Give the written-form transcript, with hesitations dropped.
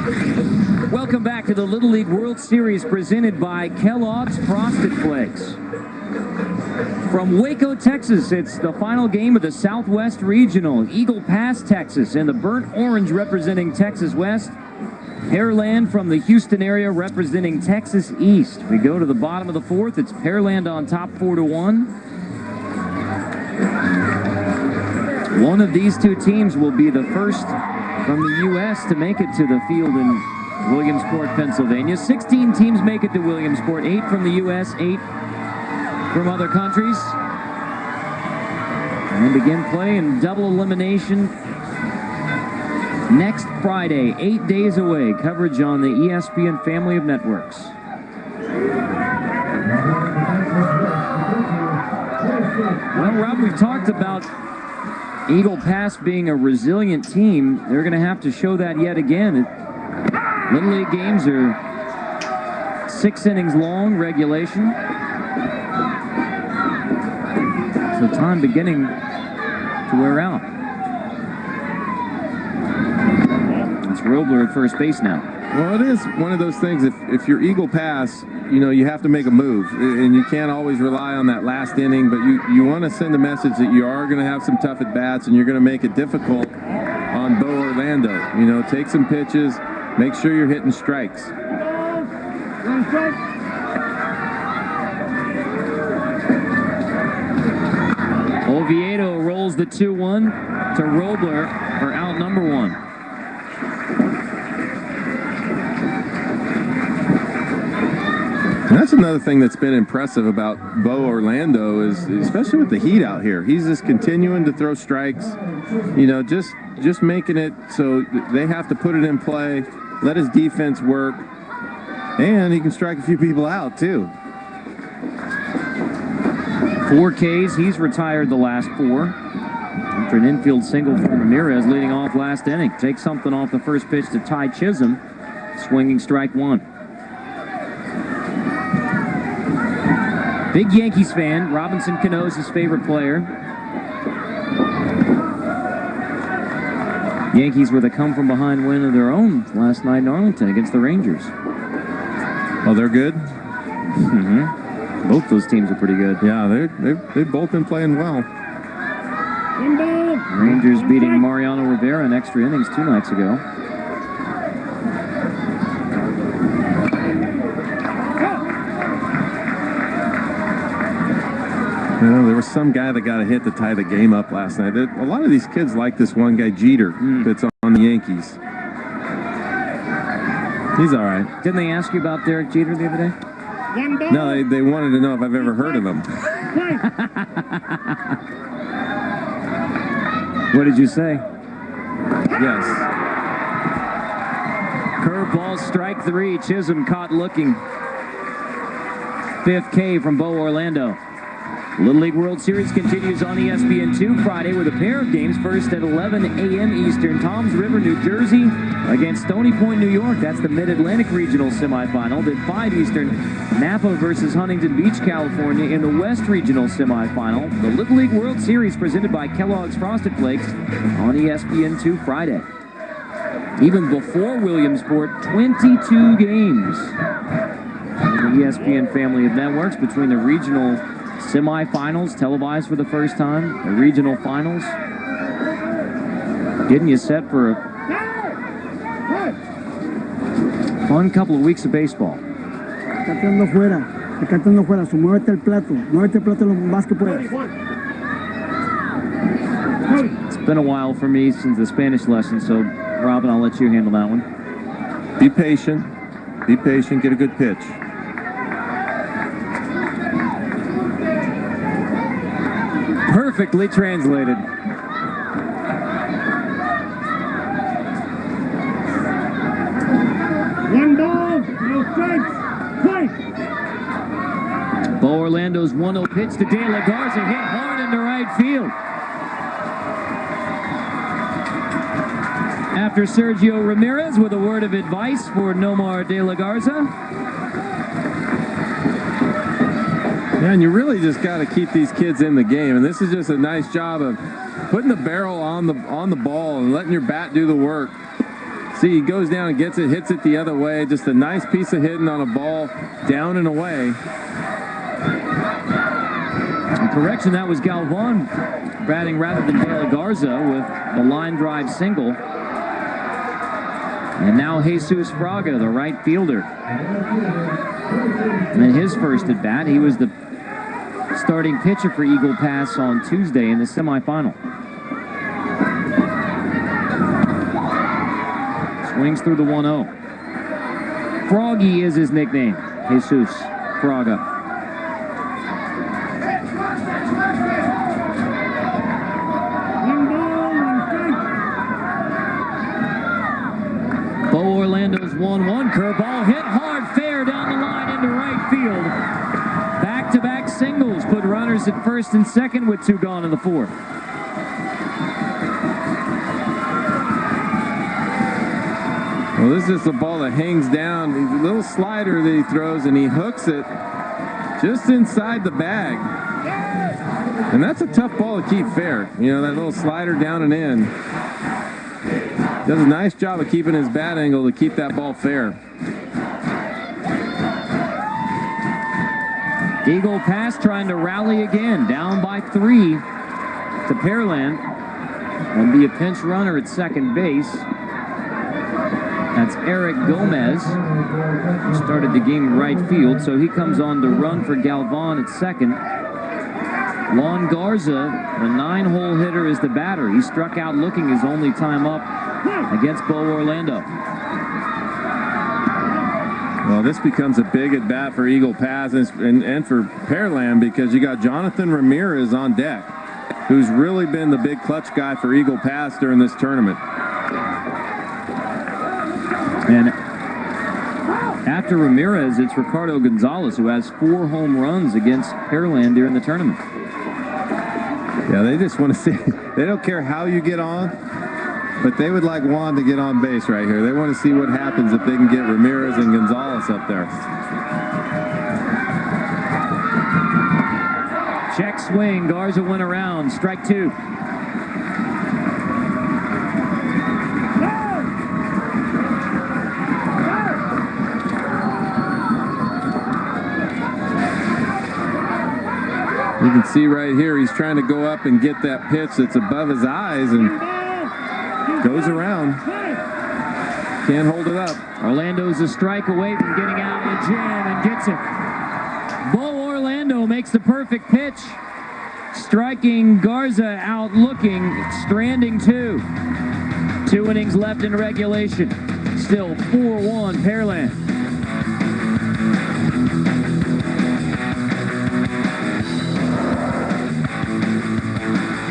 Welcome back to the Little League World Series presented by Kellogg's Frosted Flakes. From Waco, Texas, it's the final game of the Southwest Regional. Eagle Pass, Texas, and the Burnt Orange representing Texas West. Pearland from the Houston area representing Texas East. We go to the bottom of the fourth. It's Pearland on top 4-1. One of these two teams will be the first from the U.S. to make it to the field in Williamsport, Pennsylvania. 16 teams make it to Williamsport, 8 from the U.S., 8 from other countries. And begin play in double elimination next Friday, 8 days away. Coverage on the ESPN family of networks. Well, Rob, we've talked about Eagle Pass being a resilient team. They're going to have to show that yet again. Little League games are 6 innings long, regulation. So time beginning to wear out. It's Robler at first base now. Well, it is one of those things, if you're Eagle Pass, you know, you have to make a move. And you can't always rely on that last inning, but you want to send a message that you are going to have some tough at-bats and you're going to make it difficult on Bo Orlando. You know, take some pitches, make sure you're hitting strikes. Oviedo rolls the 2-1 to Robler for out number 1. And that's another thing that's been impressive about Bo Orlando is, especially with the heat out here, he's just continuing to throw strikes, you know, just making it so they have to put it in play, let his defense work, and he can strike a few people out too. 4 Ks, he's retired the last 4. After an infield single from Ramirez leading off last inning. Takes something off the first pitch to Ty Chisholm, swinging strike 1. Big Yankees fan, Robinson Cano's his favorite player. Yankees with a come-from-behind win of their own last night in Arlington against the Rangers. Oh, they're good? Mm-hmm. Both those teams are pretty good. Yeah, they've both been playing well. Rangers beating Mariano Rivera in extra innings 2 nights ago. You know, there was some guy that got a hit to tie the game up last night. A lot of these kids like this one guy, Jeter, that's on the Yankees. He's all right. Didn't they ask you about Derek Jeter the other day? No, they wanted to know if I've ever heard of him. What did you say? Yes. Curveball, strike 3. Chisholm caught looking. 5th K from Bo Orlando. Little League World Series continues on ESPN2 Friday with a pair of games. First at 11 a.m. Eastern, Toms River, New Jersey against Stony Point, New York. That's the Mid-Atlantic Regional semifinal. Then 5 Eastern, Napa versus Huntington Beach, California in the West Regional semifinal. The Little League World Series presented by Kellogg's Frosted Flakes on ESPN2 Friday. Even before Williamsport, 22 games on the ESPN family of networks between the regional semifinals, televised for the first time, the regional finals. Getting you set for a fun couple of weeks of baseball. Cantando fuera, muévete el plato lo más que puedas. It's been a while for me since the Spanish lesson, so Robin, I'll let you handle that one. Be patient, get a good pitch. Perfectly translated. One ball, no strikes, play. Bo Orlando's 1-0 pitch to De La Garza, hit hard into right field. After Sergio Ramirez with a word of advice for Nomar De La Garza. Yeah, and you really just got to keep these kids in the game, and this is just a nice job of putting the barrel on the ball and letting your bat do the work. See, he goes down and gets it, hits it the other way. Just a nice piece of hitting on a ball down and away. Correction, that was Galvan batting rather than De La Garza with the line drive single. And now Jesus Fraga, the right fielder. And then his first at bat, he was the starting pitcher for Eagle Pass on Tuesday in the semifinal. Swings through the 1-0. Froggy is his nickname. Jesus Fraga. Bo Orlando's 1-1. Curveball hit hard, fair down the line into right field. Back-to-back singles put runners at first and second with 2 gone in the 4th. Well, this is the ball that hangs down. A little slider that he throws, and he hooks it just inside the bag. And that's a tough ball to keep fair. You know, that little slider down and in. Does a nice job of keeping his bat angle to keep that ball fair. Eagle Pass trying to rally again, down by 3 to Pearland. Will be a pinch runner at second base. That's Eric Gomez, who started the game in right field, so he comes on to run for Galvan at second. Lon Garza, the 9-hole hitter, is the batter. He struck out looking his only time up against Bo Orlando. Well, this becomes a big at bat for Eagle Pass and for Pearland, because you got Jonathan Ramirez on deck, who's really been the big clutch guy for Eagle Pass during this tournament. And after Ramirez, it's Ricardo Gonzalez, who has 4 home runs against Pearland during the tournament. Yeah, they just want to see. They don't care how you get on, but they would like Juan to get on base right here. They want to see what happens if they can get Ramirez and Gonzalez up there. Check swing. Garza went around. Strike 2. You can see right here, he's trying to go up and get that pitch that's above his eyes and goes around. Can't hold it up. Orlando's a strike away from getting out of the jam and gets it. Bo Orlando makes the perfect pitch, striking Garza out looking, stranding 2. 2 innings left in regulation. Still 4-1 Pearland.